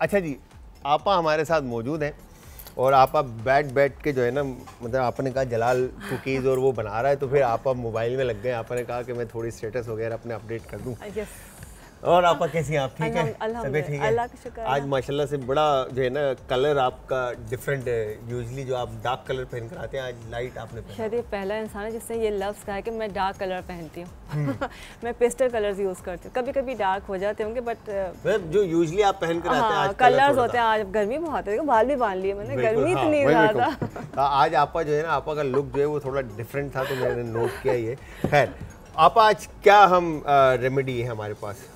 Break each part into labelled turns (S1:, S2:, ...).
S1: अच्छा जी, आपा हमारे साथ मौजूद हैं और आपा बैठ के जो है ना, मतलब आपने कहा जलाल कुकीज़ और वो बना रहा है, तो फिर आपा मोबाइल में लग गए। आपने कहा कि मैं थोड़ी स्टेटस वगैरह अपने अपडेट कर दूं। और आपा कैसी हैं आप? ठीक है, तबीयत ठीक है?
S2: अल्लाह का शुक्र।
S1: आज माशाल्लाह से बड़ा जो है ना कलर आपका डिफरेंट है। यूजुअली जो आप डार्क कलर पहन कर आते हैं, आज लाइट आपने पहना।
S2: शायद ये पहला इंसान है जिसने ये लफ्ज़ कहा है कि मैं डार्क कलर पहनती हूँ। मैं पेस्टल कलर्स यूज़ करती हूँ, कभी कभी डार्क हो जाते होंगे बट
S1: जो यूजुअली आप पहन कर आते हैं, आज
S2: कलर्स होते हैं। आज गर्मी बहुत है, बाल भी बांध लिए मैंने, गर्मी इतनी ज़्यादा।
S1: आज आपा जो है ना, आपा का लुक जो है वो थोड़ा डिफरेंट था, तो मैंने नोट किया ये। खैर आपा, आज क्या हम रेमेडी है हमारे पास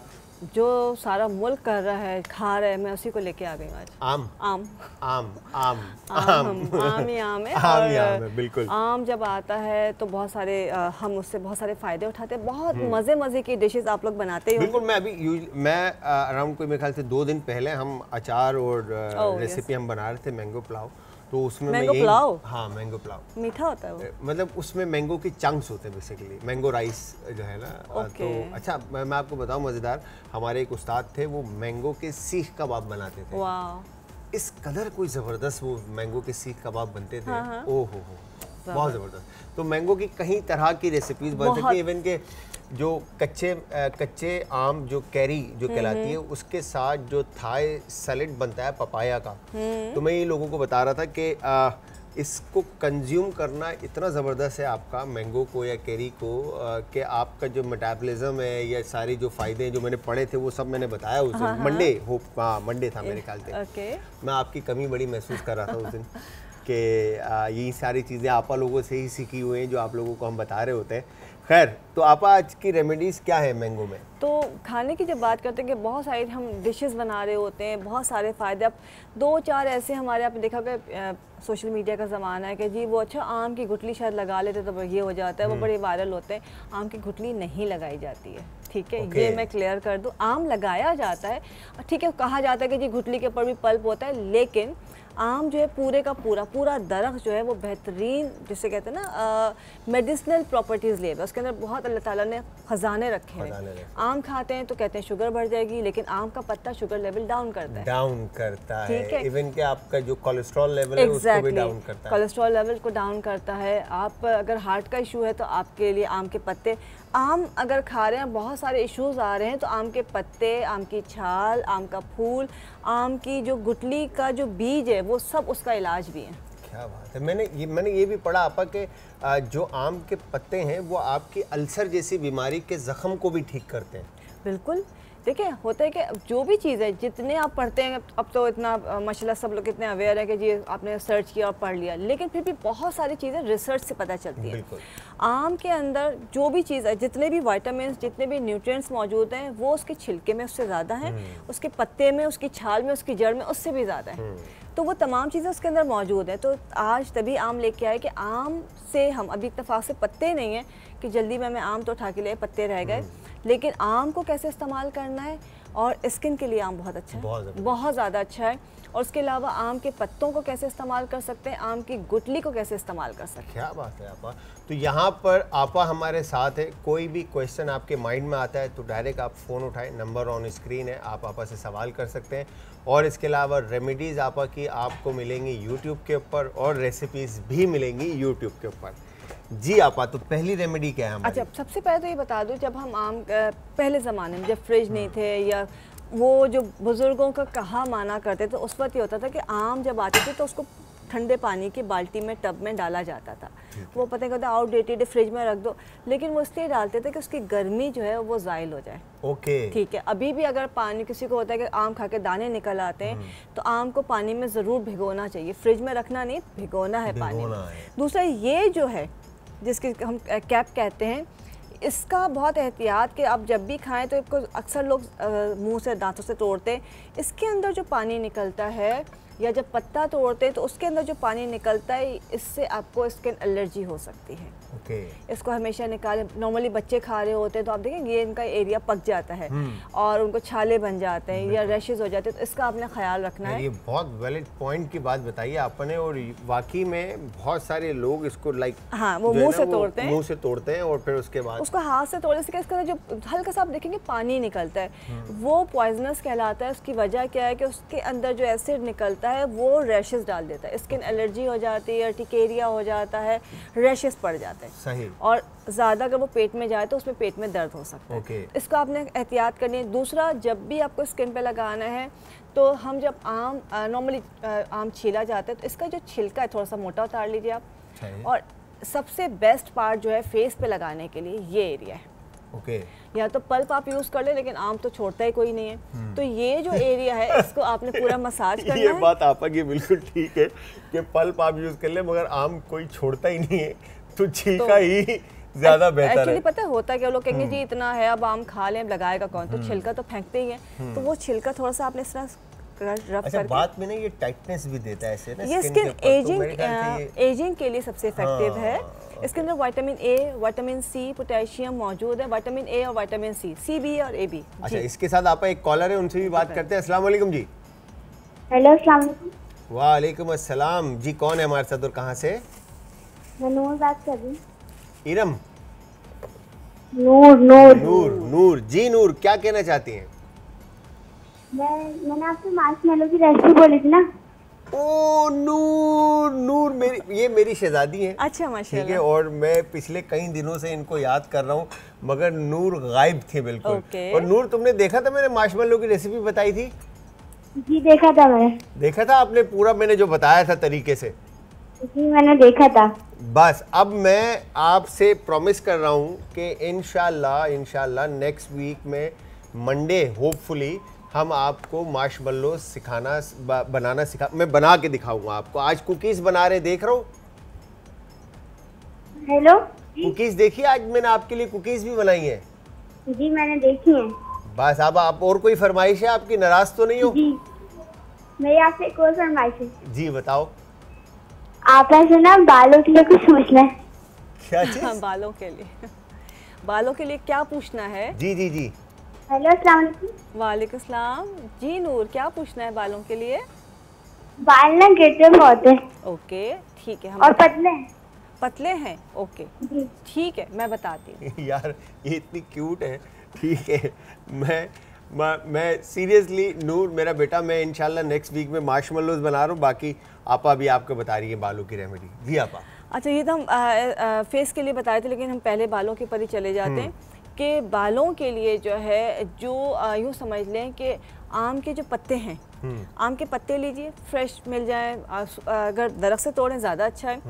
S2: जो सारा मुल्क कर रहा है, खा रहा है, मैं उसी को लेके आ गई हूँ आज।
S1: आम
S2: आम
S1: आम आम
S2: आम आम ही आम है।
S1: आम ही आम है, बिल्कुल।
S2: आम जब आता है तो बहुत सारे हम उससे बहुत सारे फ़ायदे उठाते हैं। बहुत मज़े मज़े की डिशेस आप लोग बनाते ही
S1: बिल्कुल। मैं अराउंड कोई मेरे ख्याल से 2 दिन पहले हम अचार और रेसिपी हम बना रहे थे मैंगो पुलाव, तो उसमें
S2: मैंगो पुलाव,
S1: हाँ मैंगो पुलाव
S2: मीठा होता है वो,
S1: मतलब उसमें मैंगो की चंक्स होते हैं बेसिकली, मैंगो राइस जो है ना। तो अच्छा मैं आपको बताऊं मज़ेदार, हमारे एक उस्ताद थे, वो मैंगो के सीख कबाब बनाते थे।
S2: वाह,
S1: इस कदर कोई ज़बरदस्त वो मैंगो के सीख कबाब बनते थे। ओह हो बहुत ज़बरदस्त। तो मैंगो की कई तरह की रेसिपीज़ बन सकती है। इवन के जो कच्चे आम जो कैरी जो कहलाती है, उसके साथ जो थाई सैलेड बनता है पपाया का, तो मैं ये लोगों को बता रहा था कि इसको कंज्यूम करना इतना ज़बरदस्त है आपका मैंगो को या कैरी को, कि आपका जो मेटाबॉलिज्म है या सारी जो फ़ायदे जो मैंने पढ़े थे वो सब मैंने बताया उस दिन। मंडे था मेरे ख्याल से। मैं आपकी कमी बड़ी महसूस कर रहा था उस दिन कि यही सारी चीज़ें आपा लोगों से ही सीखी हुई हैं जो आप लोगों को हम बता रहे होते हैं। खैर, तो आपा आज की रेमेडीज़ क्या है मैंगो में?
S2: तो खाने की जब बात करते हैं कि बहुत सारे हम डिशेस बना रहे होते हैं, बहुत सारे फ़ायदे। अब 2-4 ऐसे हमारे आपने देखा कि सोशल मीडिया का ज़माना है कि जी वो अच्छा आम की गुठली शायद लगा लेते तो ये हो जाता है, वो बड़े वायरल होते हैं। आम की गुठली नहीं लगाई जाती है, ठीक है, ये मैं क्लियर कर दूं। आम लगाया जाता है, ठीक है, कहा जाता है कि जी गुठली के ऊपर भी पल्प होता है, लेकिन आम जो है पूरे का पूरा दरख्त जो है वो बेहतरीन, जिसे कहते हैं ना मेडिसिनल प्रॉपर्टीज़ ले, उसके अंदर बहुत अल्लाह ताला ने ख़जाने रखे हैं। आम खाते हैं तो कहते हैं शुगर बढ़ जाएगी, लेकिन आम का पत्ता शुगर लेवल डाउन करता है, ठीक है।
S1: इवन कि आपका जो कोलेस्ट्रॉल लेवल है उसको भी डाउन करता है,
S2: कोलेस्ट्रॉल लेवल को डाउन करता है। आप अगर हार्ट का इशू है तो आपके लिए आम के पत्ते, आम अगर खा रहे हैं, बहुत सारे इश्यूज आ रहे हैं, तो आम के पत्ते, आम की छाल, आम का फूल, आम की जो गुठली का जो बीज है, वो सब उसका इलाज भी है।
S1: क्या बात है। मैंने ये भी पढ़ा आपा कि जो आम के पत्ते हैं वो आपकी अल्सर जैसी बीमारी के ज़ख्म को भी ठीक करते हैं।
S2: बिल्कुल, देखिए होता है कि जो भी चीज़ है, जितने आप पढ़ते हैं, अब तो इतना माशाल्लाह सब लोग इतने अवेयर है कि जी आपने सर्च किया और पढ़ लिया, लेकिन फिर भी बहुत सारी चीज़ें रिसर्च से पता चलती हैं। आम के अंदर जो भी चीज़ है, जितने भी विटामिन्स, जितने भी न्यूट्रिएंट्स मौजूद हैं, वो उसके छिलके में उससे ज़्यादा हैं, उसके पत्ते में, उसकी छाल में, उसकी जड़ में उससे भी ज़्यादा है। तो वो तमाम चीज़ें उसके अंदर मौजूद हैं। तो आज तभी आम लेके आए कि आम से हम अभी इत्तेफाक से पत्ते नहीं हैं कि जल्दी में आम तो उठा के लिए पत्ते रह गए, लेकिन आम को कैसे इस्तेमाल करना है, और स्किन के लिए आम बहुत अच्छा है, बहुत ज़्यादा अच्छा है। और उसके अलावा आम के पत्तों को कैसे इस्तेमाल कर सकते हैं, आम की गुठली को कैसे इस्तेमाल कर सकते हैं।
S1: क्या बात है आपा। तो यहाँ पर आपा हमारे साथ है, कोई भी क्वेश्चन आपके माइंड में आता है तो डायरेक्ट आप फ़ोन उठाएं, नंबर ऑन स्क्रीन है, आप आपा से सवाल कर सकते हैं। और इसके अलावा रेमेडीज़ आपा की आपको मिलेंगी यूट्यूब के ऊपर, और रेसिपीज़ भी मिलेंगी यूट्यूब के ऊपर। जी आपा, तो पहली रेमेडी क्या है हमारी?
S2: अच्छा, सबसे पहले तो ये बता दूं, जब हम आम पहले ज़माने में जब फ्रिज नहीं थे, या वो जो बुज़ुर्गों का कहा माना करते थे, उस वक्त ये होता था कि आम जब आते थे तो उसको ठंडे पानी की बाल्टी में, टब में डाला जाता था। वो पता नहीं आउटडेटेड, फ्रिज में रख दो, लेकिन वो इसलिए डालते थे कि उसकी गर्मी जो है वो ज़ाइल हो जाए।
S1: ओके,
S2: ठीक है। अभी भी अगर पानी, किसी को होता है कि आम खा के दाने निकल आते हैं, तो आम को पानी में ज़रूर भिगोना चाहिए, फ्रिज में रखना नहीं, भिगोना है पानी में। दूसरा ये जो है जिसकी हम कैप कहते हैं, इसका बहुत एहतियात कि आप जब भी खाएं तो इसको अक्सर लोग मुंह से, दांतों से तोड़ते हैं। इसके अंदर जो पानी निकलता है या जब पत्ता तोड़ते हैं तो उसके अंदर जो पानी निकलता है, इससे आपको स्किन एलर्जी हो सकती है। इसको हमेशा निकालें। नॉर्मली बच्चे खा रहे होते हैं तो आप देखेंगे ये इनका एरिया पक जाता है और उनको छाले बन जाते हैं या रैशेज हो जाते हैं, तो इसका आपने ख्याल रखना है।
S1: ये बहुत वैलिड पॉइंट की बात बताई आपने, और वाकई में बहुत सारे लोग इसको
S2: हाँ, वो मुंह से
S1: तोड़ते हैं और फिर उसके बाद
S2: उसको हाथ से तोड़ने से इसका जो हल्का सा आप देखेंगे पानी निकलता है, वो पॉइजनस कहलाता है। उसकी वजह क्या है कि उसके अंदर जो एसिड निकलता है वो रैशेज डाल देता है, स्किन एलर्जी हो जाती है, टिकेरिया हो जाता है, रैशेज पड़ जाते हैं।
S1: सही।
S2: और ज़्यादा अगर वो पेट में जाए तो उसमें पेट में दर्द हो सकता है। इसको आपने एहतियात करनी है। दूसरा, जब भी आपको स्किन पे लगाना है तो हम जब आम नॉर्मली आम छीला जाता है तो इसका जो छिलका है थोड़ा सा मोटा उतार लीजिए आप, और सबसे बेस्ट पार्ट जो है फेस पे लगाने के लिए ये एरिया है। या तो पल्प आप यूज कर ले, लेकिन आम तो छोड़ता ही कोई नहीं है, तो ये जो एरिया है इसको आपने पूरा मसाज करना
S1: ये बात आपा की बिल्कुल ठीक है कि पल्प आप यूज कर ले, मगर आम कोई छोड़ता ही नहीं है, तो छिलका ही ज्यादा बेहतर है।
S2: एक्चुअली पता है होता क्या, लोग कहेंगे जी इतना है अब आम खा लें, लगाएगा कौन, तो छिलका तो फेंकते ही है, तो वो छिलका थोड़ा सा आपने इस तरह रफ करके।
S1: बात में ना ये टाइटनेस भी देता है ऐसे ना,
S2: ये स्किन एजिंग के लिए सबसे इफेक्टिव है। इसके अंदर vitamin A, vitamin C, potassium मौजूद है। विटामिन ए और विटामिन सी, सी बी और ए बी।
S1: अच्छा, इसके साथ आप एक कॉलर है, उनसे भी बात करते हैं। अस्सलाम वालेकुम जी।
S3: हेलो, अस्सलाम वालेकुम।
S1: वालेकुम अस्सलाम जी। कौन है हमारे साथ और कहाँ से?
S3: मैं नूर बात कर रही हूँ।
S1: इरम?
S3: नूर
S1: जी। नूर, क्या कहना चाहती हैं?
S3: मैंने आपसे मार्शमेलो की रेसिपी बोली थी ना।
S1: ओ नूर ये मेरी शहजादी है।
S2: अच्छा, माशाल्लाह।
S1: ठीक है, और मैं पिछले कई दिनों से इनको याद कर रहा हूँ, मगर नूर गायब थे बिल्कुल। और नूर, तुमने देखा था मैंने मार्शमेलो की रेसिपी बताई थी?
S3: जी, देखा था मैंने।
S1: देखा था आपने पूरा मैंने जो बताया था तरीके से?
S3: जी, मैंने देखा था।
S1: बस अब मैं आपसे प्रॉमिस कर रहा हूँ कि इंशाल्लाह नेक्स्ट वीक में मंडे होपफुली हम आपको मार्शमेलो बनाना मैं बना के दिखाऊंगा आपको। आज कुकीज़ बना रहे, देख रहा हूँ।
S3: हेलो,
S1: कुकीज़ देखिए, आज मैंने आपके लिए कुकीज़ भी बनाई है।
S3: जी, मैंने देखी है।
S1: बस अब आप और कोई फरमाइश है आपकी, नाराज तो नहीं हो?
S3: जी, मेरी आपसे एक और फरमाइश है।
S1: जी बताओ।
S3: आप ऐसे ना बालों के लिए कुछ पूछना है।
S1: क्या चीज़?
S2: हाँ, बालों के लिए क्या पूछना है?
S1: जी जी जी।
S3: हेलो, अस्सलाम वालेकुम।
S2: वालेकुम सलाम जी। नूर, क्या पूछना है बालों के लिए?
S3: बाल ना गिरते बहुत है।
S2: ओके, ठीक है। हम
S3: और पतले
S2: हैं। ओके,
S3: जी,
S2: ठीक है, मैं बताती हूँ।
S1: यार ये इतनी क्यूट है। ठीक है, मैं सीरियसली नूर मेरा बेटा, मैं इंशाल्लाह नेक्स्ट वीक में मार्शमेलोज बना रहा हूँ। बाकी आपा भी आपको बता रही है बालों की रेमेडी। जी आपा।
S2: अच्छा, ये तो हम फेस के लिए बताए थे, लेकिन हम पहले बालों के ऊपर ही चले जाते हैं कि बालों के लिए जो है, जो यूँ समझ लें कि आम के जो पत्ते हैं, आम के पत्ते लीजिए, फ्रेश मिल जाए, अगर दरख्त से तोड़ें ज़्यादा अच्छा है,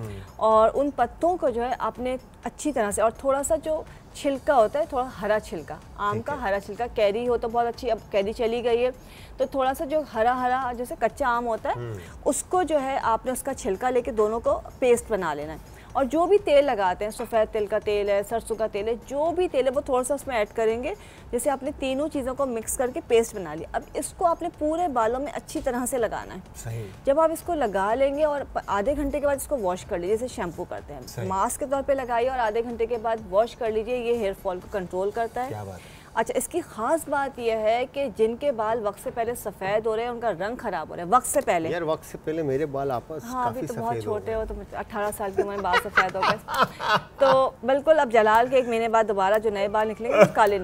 S2: और उन पत्तों को जो है आपने अच्छी तरह से, और थोड़ा सा जो छिलका होता है, थोड़ा हरा छिलका, आम का हरा छिलका, कैरी हो तो बहुत अच्छी, अब कैरी चली गई है तो थोड़ा सा जो हरा जैसे कच्चा आम होता है, उसको जो है आपने उसका छिलका लेके दोनों को पेस्ट बना लेना है। और जो भी तेल लगाते हैं, सफ़ेद तिल का तेल है, सरसों का तेल है, जो भी तेल है वो थोड़ा सा उसमें ऐड करेंगे। जैसे आपने तीनों चीज़ों को मिक्स करके पेस्ट बना लिया। अब इसको आपने पूरे बालों में अच्छी तरह से लगाना है।
S1: सही।
S2: जब आप इसको लगा लेंगे और आधे घंटे के बाद इसको वॉश कर लीजिए, जैसे शैम्पू करते हैं, मास्क के तौर पे लगाइए और आधे घंटे के बाद वॉश कर लीजिए। ये हेयर फॉल को कंट्रोल करता है।
S1: क्या बात है।
S2: अच्छा, इसकी खास बात यह है कि जिनके बाल वक्त से पहले सफ़ेद हो रहे हैं, उनका रंग खराब हो रहा है वक्त से पहले।
S1: यार वक्त से पहले मेरे बाल आपस
S2: हाँ, अभी तो बहुत छोटे हो, तो 18 साल की उम्र में बाल सफ़ेद हो गए। तो बिल्कुल अब जलाल के 1 महीने बाद दोबारा जो नए बाल निकलेंगे काले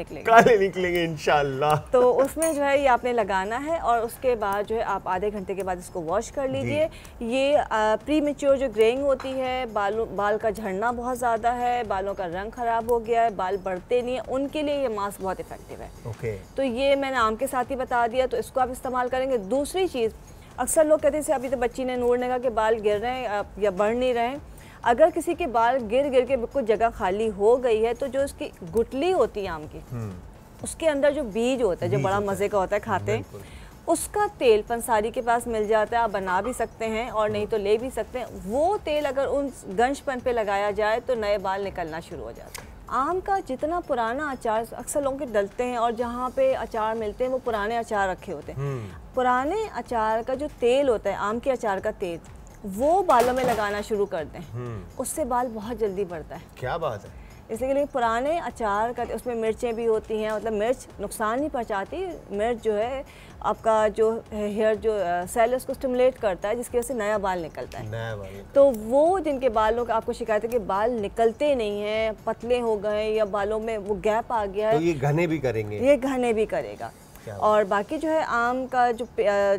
S2: निकलेंगे
S1: इंशाल्लाह।
S2: तो उसमें जो है ये आपने लगाना है, और उसके बाद जो है आप आधे घंटे के बाद इसको वॉश कर लीजिए। ये प्री मेच्योर जो ग्रेइंग होती है, बाल का झड़ना बहुत ज़्यादा है, बालों का रंग ख़राब हो गया है, बाल बढ़ते नहीं है, उनके लिए ये मास्क बहुत इफेक्टिव है। तो ये मैंने आम के साथ ही बता दिया, तो इसको आप इस्तेमाल करेंगे। दूसरी चीज़, अक्सर लोग कहते हैं अभी तो बच्ची ने नूर ने कहा कि बाल गिर रहे हैं या बढ़ नहीं रहे हैं। अगर किसी के बाल गिर के बिल्कुल जगह खाली हो गई है, तो जो उसकी गुठली होती है आम की, उसके अंदर जो बीज होता है, जो बड़ा मज़े का होता है, खाते हैं, उसका तेल पंसारी के पास मिल जाता है, आप बना भी सकते हैं और नहीं तो ले भी सकते हैं। वो तेल अगर उन गंजपन पे लगाया जाए तो नए बाल निकलना शुरू हो जाते हैं। आम का जितना पुराना अचार, अक्सर लोगों के डलते हैं और जहाँ पे अचार मिलते हैं वो पुराने अचार रखे होते हैं। पुराने अचार का जो तेल होता है, आम के अचार का तेल, वो बालों में लगाना शुरू कर दें, उससे बाल बहुत जल्दी बढ़ता है।
S1: क्या बात है।
S2: इसलिए लेकिन पुराने अचार का, उसमें मिर्चें भी होती हैं, मतलब मिर्च नुकसान नहीं पहुंचाती, मिर्च जो है आपका जो हेयर जो सेल उसको स्टिमुलेट करता है, जिसकी वजह से नया बाल निकलता है।
S1: नया बाल।
S2: तो वो जिनके बालों का आपको शिकायत है कि बाल निकलते नहीं हैं, पतले हो गए या बालों में वो गैप आ गया है,
S1: तो ये घने भी करेंगे,
S2: ये घने भी करेगा। और बाकी जो है आम का जो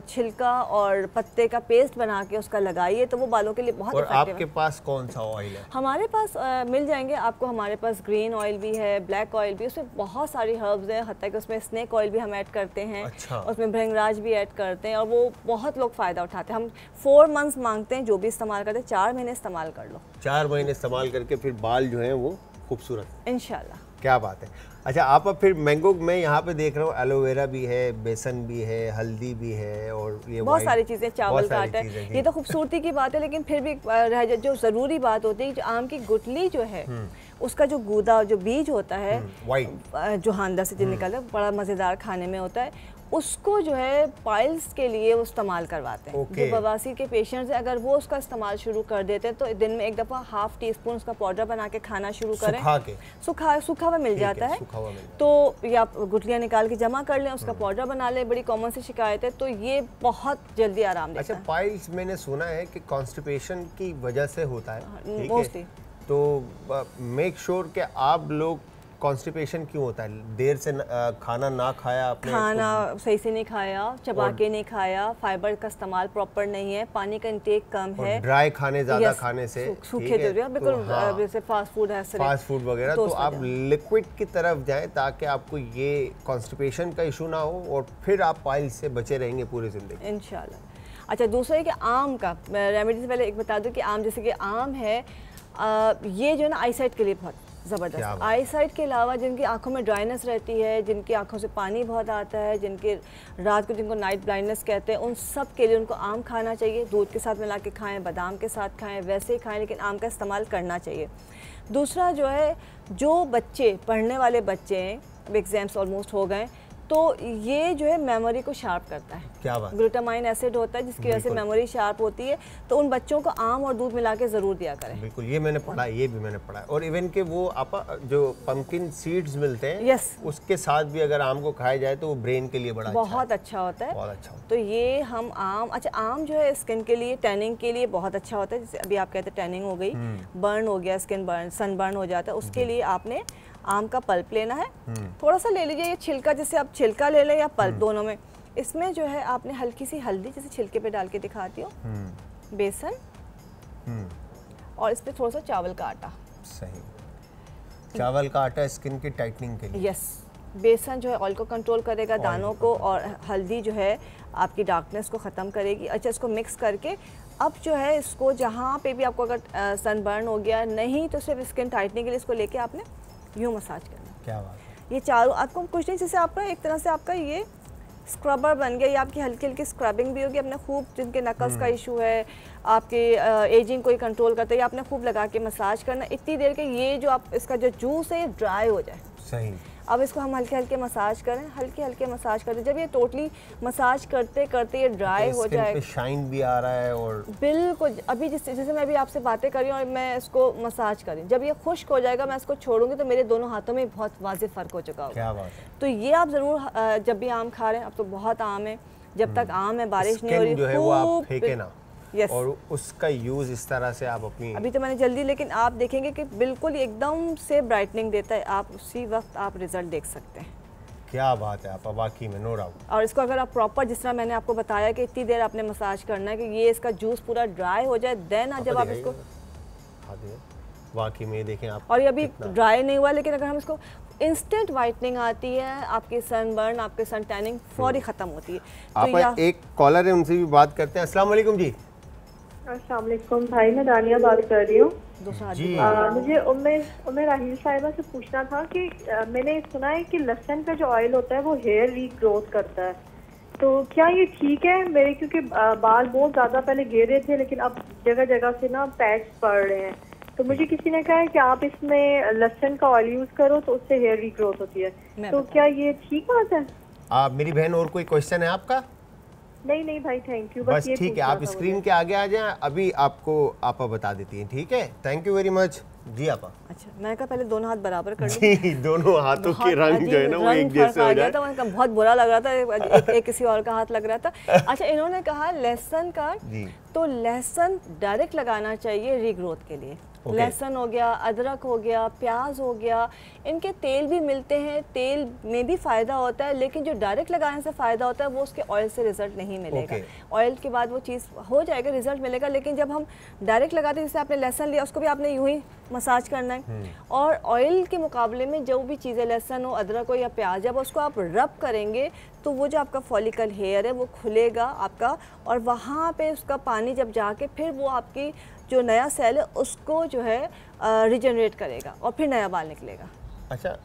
S2: छिलका और पत्ते का पेस्ट बना के उसका लगाइए तो वो बालों के लिए बहुत इफेक्टिव है।
S1: आपके पास कौन सा ऑयल है?
S2: हमारे पास मिल जाएंगे आपको, हमारे पास ग्रीन ऑयल भी है, ब्लैक ऑयल भी, उसमें बहुत सारी हर्ब्स हैं, हत्ता कि उसमें स्नेक ऑयल भी हम ऐड करते हैं।
S1: अच्छा।
S2: उसमें भृंगराज भी ऐड करते हैं और वो बहुत लोग फ़ायदा उठाते हैं। हम 4 मंथ्स मांगते हैं, जो भी इस्तेमाल करते हैं 4 महीने इस्तेमाल कर लो।
S1: 4 महीने इस्तेमाल करके फिर बाल जो हैं वो खूबसूरत,
S2: इंशाल्लाह।
S1: क्या बात है। अच्छा, आप अब फिर मैंगो में यहाँ पे देख रहा हूँ एलोवेरा भी है, बेसन भी है, हल्दी भी है और ये
S2: बहुत सारी चीज़ें, चावल का आटा है। ये तो खूबसूरती की बात है, लेकिन फिर भी रह जाए जो ज़रूरी बात होती है, जो आम की गुठली जो है उसका जो गूदा, जो बीज होता है वाइट जो अंदर से जो निकलता है, बड़ा मज़ेदार खाने में होता है, उसको जो है पाइल्स के लिए वो इस्तेमाल करवाते हैं। जो बवासीर के पेशेंट्स हैं, अगर वो उसका इस्तेमाल शुरू कर देते हैं तो दिन में एक दफ़ा ½ टीस्पून उसका पाउडर बना के खाना शुरू करें। सूखा हुआ मिल जाता है, तो या गुठलियाँ निकाल के जमा कर लें, उसका पाउडर बना लें, बड़ी कॉमन सी शिकायत है, तो ये बहुत जल्दी आराम देता है।
S1: अच्छा, पाइल्स मैंने सुना है कि कॉन्स्टिपेशन की वजह से होता है
S2: मोस्टली,
S1: तो मेक श्योर कि आप लोग, कॉन्स्टिपेशन क्यों होता है? देर से खाना ना खाया आपने,
S2: खाना सही से नहीं खाया, चबा के नहीं खाया, फाइबर का इस्तेमाल प्रॉपर नहीं है, पानी का इंटेक कम है,
S1: ड्राई खाने ज़्यादा खाने से,
S2: सूखे बिल्कुल, जैसे फास्ट फूड है,
S1: फास्ट फूड वगैरह, तो आप लिक्विड की तरफ जाएं ताकि आपको ये कॉन्स्टिपेशन का इशू ना हो और फिर आप पाइल्स से बचे रहेंगे पूरी ज़िंदगी
S2: इंशाल्लाह। अच्छा, दूसरा है कि आम का रेमेडी से पहले एक बता दूं कि आम, जैसे कि आम है, ये जो है ना आईसाइट के लिए बहुत ज़बरदस्त। आईसाइट के अलावा जिनकी आंखों में ड्राइनेस रहती है, जिनकी आंखों से पानी बहुत आता है, जिनके रात को जिनको नाइट ब्लाइंडनेस कहते हैं, उन सब के लिए उनको आम खाना चाहिए। दूध के साथ मिला के खाएं, बादाम के साथ खाएं, वैसे ही खाएं, लेकिन आम का इस्तेमाल करना चाहिए। दूसरा जो है, जो बच्चे पढ़ने वाले बच्चे हैं, अब एग्ज़ाम्स ऑलमोस्ट हो गए, तो ये जो है मेमोरी को शार्प करता है।
S1: क्या बात?
S2: ग्लूटामाइन एसिड होता है जिसकी वजह से मेमोरी शार्प होती है, तो उन बच्चों को आम और दूध मिला के ज़रूर दिया करें।
S1: बिल्कुल, ये मैंने पढ़ा, ये भी मैंने पढ़ा। और इवन के वो आप जो पंपकिन सीड्स मिलते हैं,
S2: यस,
S1: उसके साथ भी अगर आम को खाया जाए तो वो ब्रेन के लिए
S2: बहुत अच्छा होता है।
S1: बहुत अच्छा होता है।
S2: तो ये हम आम, अच्छा आम जो है स्किन के लिए, टैनिंग के लिए बहुत अच्छा होता है। जैसे अभी आप कहते हैं टैनिंग हो गई, बर्न हो गया, स्किन बर्न, सन बर्न हो जाता है, उसके लिए आपने आम का पल्प लेना है, थोड़ा सा ले लीजिए, ये छिलका, जैसे आप छिलका ले लें या पल्प, दोनों में। इसमें जो है आपने हल्की सी हल्दी, जैसे छिलके पे डाल के दिखाती हूँ, बेसन, और इस पे थोड़ा सा चावल का आटा।
S1: सही, चावल का आटा स्किन की टाइटनिंग के लिए।
S2: यस, बेसन जो है ऑयल को कंट्रोल करेगा, दानों को, और हल्दी जो है आपकी डार्कनेस को ख़त्म करेगी। अच्छा, इसको मिक्स करके अब जो है इसको, जहाँ पे भी आपको अगर सनबर्न हो गया, नहीं तो सिर्फ स्किन टाइटनिंग के लिए इसको लेके आपने यूँ मसाज करना।
S1: क्या बात है।
S2: ये चारों आपको कुछ नहीं, जैसे आपका एक तरह से आपका ये स्क्रबर बन गया, ये आपकी हल्की हल्की स्क्रबिंग भी होगी। अपने खूब, जिनके नकल्स का इशू है, आपके एजिंग को कंट्रोल करते हैं, आपने खूब लगा के मसाज करना इतनी देर के ये जो आप इसका जो जूस है ये ड्राई हो जाए।
S1: सही।
S2: अब इसको हम हल्के हल्के मसाज करें, हल्के हल्के मसाज करते, जब ये टोटली मसाज करते करते ये ड्राई हो जाए,
S1: शाइन भी आ रहा है, और
S2: बिल्कुल अभी जैसे मैं अभी आपसे बातें कर रही हूँ और मैं इसको मसाज करी, जब ये खुश्क हो जाएगा मैं इसको छोड़ूंगी तो मेरे दोनों हाथों में बहुत वाज़ेह फ़र्क हो चुका होगा।
S1: क्या बात है।
S2: तो ये आप ज़रूर जब भी आम खा रहे हैं, अब तो बहुत आम है, जब तक आम है, बारिश नहीं हो रही,
S1: जो है वो आप फेंके ना।
S2: यस,
S1: और उसका यूज़ इस तरह से आप अपनी,
S2: अभी तो मैंने जल्दी, लेकिन आप देखेंगे कि बिल्कुल एकदम से ब्राइटनिंग देता है, आप उसी वक्त आप रिजल्ट देख सकते हैं।
S1: क्या बात है, आप वाकई में नो डाउट।
S2: और इसको अगर आप प्रॉपर, जिस तरह मैंने आपको बताया कि इतनी देर आपने मसाज करना है कि ये इसका जूस पूरा ड्राई हो जाए, देन जब आप इसको,
S1: वाकई में देखें आप,
S2: और ये अभी ड्राई नहीं हुआ, लेकिन अगर हम इसको, इंस्टेंट वाइटनिंग आती है, आपकी सनबर्न, आपके सन टैनिंग फौरी ख़त्म होती है।
S1: आप एक कॉलर है, उनसे भी बात करते हैं। अस्सलाम वालेकुम जी।
S4: अस्सलाम वालेकुम भाई, मैं दानिया बात कर रही हूँ। मुझे उम्मे राहील साहिबा से पूछना था कि मैंने सुना है कि लहसुन का जो ऑयल होता है वो हेयर रीग्रोथ करता है, तो क्या ये ठीक है मेरे? क्योंकि बाल बहुत ज़्यादा पहले घेरे थे, लेकिन अब जगह जगह से ना पैच पड़ रहे हैं, तो मुझे किसी ने कहा है कि आप इसमें लहसुन का ऑयल यूज करो तो उससे हेयर रीग्रोथ होती है, तो क्या ये ठीक बात है?
S1: मेरी बहन और कोई क्वेश्चन है आपका?
S4: नहीं भाई, थैंक यू।
S1: बस ठीक है, आप स्क्रीन के आगे आ जाएं, अभी आपको आपा बता देती हैं। ठीक है, थैंक यू वेरी मच। जी आपा।
S2: अच्छा, मैं कहा पहले दोनों हाथ बराबर कर
S1: जी, दोनों हाथों के रंग जो है ना वो एक जैसे हो जाए।
S2: तो बहुत बुरा लग रहा था, एक किसी और का हाथ लग रहा था। अच्छा, इन्होंने कहा लहसुन का, तो लहसुन डायरेक्ट लगाना चाहिए रीग्रोथ के लिए। लहसुन हो गया, अदरक हो गया, प्याज हो गया, इनके तेल भी मिलते हैं, तेल में भी फ़ायदा होता है, लेकिन जो डायरेक्ट लगाने से फ़ायदा होता है वो उसके ऑयल से रिजल्ट नहीं मिलेगा। ऑयल के बाद वो चीज़ हो जाएगा, रिजल्ट मिलेगा, लेकिन जब हम डायरेक्ट लगाते हैं, जैसे आपने लहसुन लिया उसको भी आपने यूँ ही मसाज करना है, और ऑयल के मुकाबले में जो भी चीज़ें लहसुन हो, अदरक हो या प्याज, जब उसको आप रब करेंगे तो वो जो आपका फॉलिकल हेयर है वो खुलेगा आपका, और वहाँ पे उसका पानी जब जाके फिर वो आपकी जो नया सेल है उसको जो है रिजनरेट करेगा और फिर नया बाल निकलेगा।
S1: अच्छा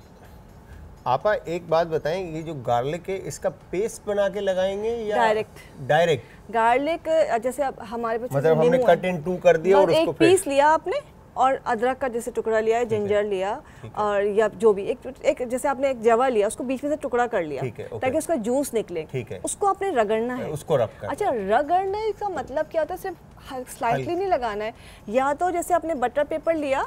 S1: आपा, एक बात बताएं, ये जो गार्लिक है इसका पेस्ट बना के लगाएंगे या डायरेक्ट? गार्लिक
S2: जैसे अब हमारे पास
S1: मतलब हमने कट इन 2 कर दिया और उसको
S2: एक पीस लिया आपने, और अदरक का जैसे टुकड़ा लिया है, जिंजर लिया, और या जो भी एक जैसे आपने एक जवा लिया, उसको बीच में से टुकड़ा कर लिया ताकि उसका जूस निकले, उसको आपने रगड़ना है,
S1: उसको रब करना।
S2: अच्छा, रगड़ने का मतलब क्या होता है? सिर्फ स्लाइटली नहीं लगाना है, या तो जैसे आपने बटर पेपर लिया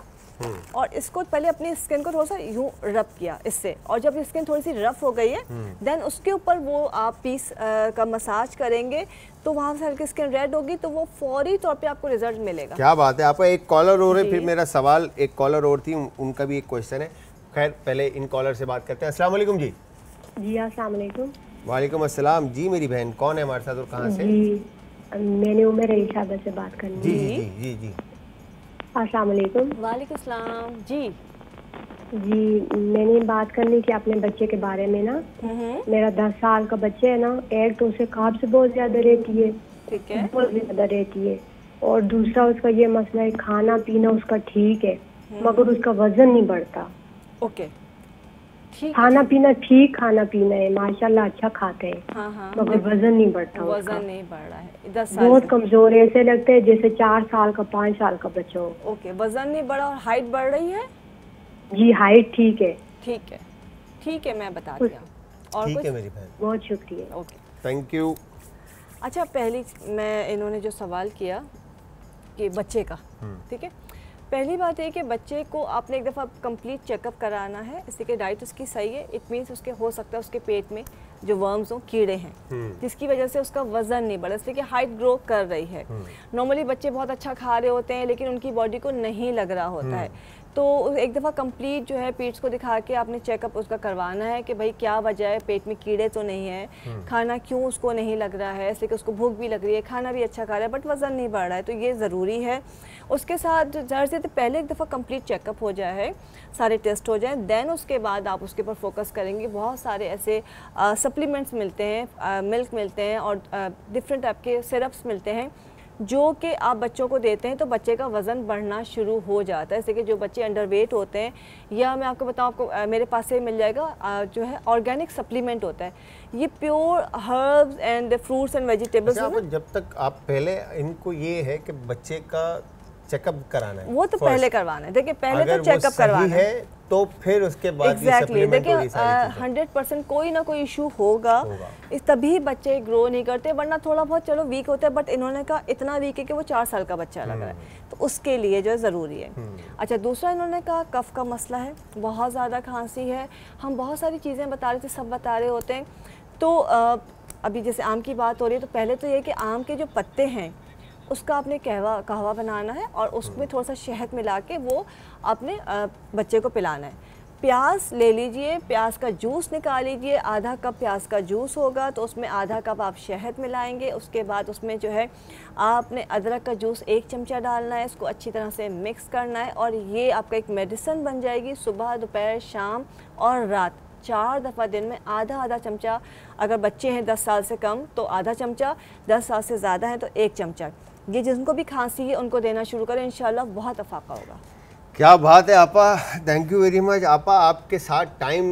S2: और इसको पहले अपनी स्किन को थोड़ा सा यूं रब किया इससे, और जब स्किन थोड़ी सी रफ हो गई है देन उसके ऊपर वो आप पीस का मसाज करेंगे, तो वहाँ से हल्की स्किन रेड होगी, तो वो फौरी तौर पे आपको रिजल्ट मिलेगा।
S1: क्या बात है। आपका एक कॉलर और है, फिर मेरा सवाल, एक कॉलर और थी, उनका भी एक क्वेश्चन है। खैर पहले इन कॉलर से बात करते हैं। अस्सलाम वालेकुम जी।
S4: जी अस्सलाम वालेकुम।
S1: वालेकुम अस्सलाम। जी मेरी बहन, कौन है हमारे साथ और कहाँ से?
S4: जी मैंने उमर रईसा से बात करनी है।
S1: जी
S4: अस्सलाम वालेकुम।
S2: वालेकुम सलाम। जी
S4: मैंने बात करनी थी अपने बच्चे के बारे में ना। मेरा 10 साल का बच्चा है ना, एक तो उसे काब्ज़ बहुत ज्यादा रहती है,
S2: ठीक है,
S4: बहुत ज्यादा रहती है, और दूसरा उसका ये मसला है खाना पीना उसका ठीक है मगर उसका वजन नहीं बढ़ता।
S2: ओके,
S4: खाना पीना ठीक, खाना पीना है माशाल्लाह अच्छा खाते हैं, मगर वजन नहीं बढ़ता,
S2: वजन नहीं बढ़ रहा है, 10 साल
S4: बहुत कमजोर है, ऐसे लगता है जैसे 4 साल का 5 साल का बच्चा हो।
S2: ओके, वजन नहीं बढ़ा और हाइट बढ़ रही है?
S4: जी हाइट ठीक है।
S2: ठीक है, मैं बता दिया। और
S1: ठीक है मेरी बहन,
S4: बहुत शुक्रिया।
S2: Okay,
S1: thank you.
S2: अच्छा, पहली मैं इन्होंने जो सवाल किया कि बच्चे का, ठीक है, पहली बात है कि बच्चे को आपने एक दफ़ा कंप्लीट चेकअप कराना है, इसलिए कि डाइट उसकी सही है। इट मीन्स उसके हो सकता है उसके पेट में जो वर्म्स हों, कीड़े हैं, जिसकी वजह से उसका वजन नहीं बढ़ा, इसलिए कि हाइट ग्रो कर रही है। नॉर्मली बच्चे बहुत अच्छा खा रहे होते हैं लेकिन उनकी बॉडी को नहीं लग रहा होता है, तो एक दफ़ा कंप्लीट जो है पीट्स को दिखा के आपने चेकअप उसका करवाना है कि भाई क्या वजह है, पेट में कीड़े तो नहीं है, खाना क्यों उसको नहीं लग रहा है, इसलिए कि उसको भूख भी लग रही है, खाना भी अच्छा खा रहा है बट वज़न नहीं बढ़ रहा है, तो ये ज़रूरी है। उसके साथ ज़रूर से तो पहले एक दफ़ा कंप्लीट चेकअप हो जाए, सारे टेस्ट हो जाएँ, देन उसके बाद आप उसके ऊपर फोकस करेंगे। बहुत सारे ऐसे सप्लीमेंट्स मिलते हैं, मिल्क मिलते हैं और डिफरेंट टाइप के सिरप्स मिलते हैं जो कि आप बच्चों को देते हैं तो बच्चे का वज़न बढ़ना शुरू हो जाता है। जैसे कि जो बच्चे अंडरवेट होते हैं, या मैं आपको बताऊं, आपको मेरे पास से मिल जाएगा जो है ऑर्गेनिक सप्लीमेंट होता है, ये pure herbs and fruits and vegetables.
S1: जब तक आप पहले इनको ये है कि बच्चे का चेकअप कराना है,
S2: वो तो पहले करवाना है। देखिए पहले तो चेकअप करवाना है
S1: तो फिर उसके बाद
S2: एग्जैक्टली देखिए 100% कोई ना कोई इशू होगा। इस तभी बच्चे ग्रो नहीं करते, वरना थोड़ा बहुत चलो वीक होते हैं, बट इन्होंने कहा इतना वीक है कि वो 4 साल का बच्चा लग रहा है, तो उसके लिए जो है ज़रूरी है। अच्छा, दूसरा इन्होंने कहा कफ का मसला है, बहुत ज़्यादा खांसी है, हम बहुत सारी चीज़ें बता रहे थे, सब बता रहे होते हैं। तो अभी जैसे आम की बात हो रही है, तो पहले तो ये कि आम के जो पत्ते हैं उसका आपने कहवा बनाना है और उसमें थोड़ा सा शहद मिला के वो अपने बच्चे को पिलाना है। प्याज ले लीजिए, प्याज का जूस निकाल लीजिए, आधा कप प्याज का जूस होगा तो उसमें आधा कप आप शहद मिलाएंगे। उसके बाद उसमें जो है आपने अदरक का जूस 1 चमचा डालना है, इसको अच्छी तरह से मिक्स करना है और ये आपका एक मेडिसिन बन जाएगी। सुबह, दोपहर, शाम और रात 4 दफ़ा दिन में आधा चमचा। अगर बच्चे हैं 10 साल से कम तो आधा चमचा, 10 साल से ज़्यादा है तो 1 चमचा। ये जिनको भी खांसी है उनको देना शुरू करें, इंशाल्लाह बहुत अफाका होगा।
S1: क्या बात है आपा, थैंक यू वेरी मच। आपा आपके साथ टाइम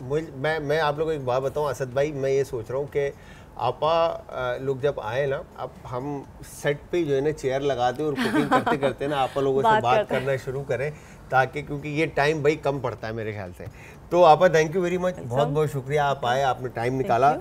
S1: मैं आप लोगों को एक बात बताऊं असद भाई, मैं ये सोच रहा हूँ कि आपा लोग जब आए ना, अब हम सेट पे जो है ना चेयर लगाते और कुकिंग करते करते ना आपा लोगों से बात करना शुरू करें, ताकि क्योंकि ये टाइम भाई कम पड़ता है मेरे ख्याल से। तो आपा थैंक यू वेरी मच, बहुत बहुत शुक्रिया, आप आए, आपने टाइम निकाला।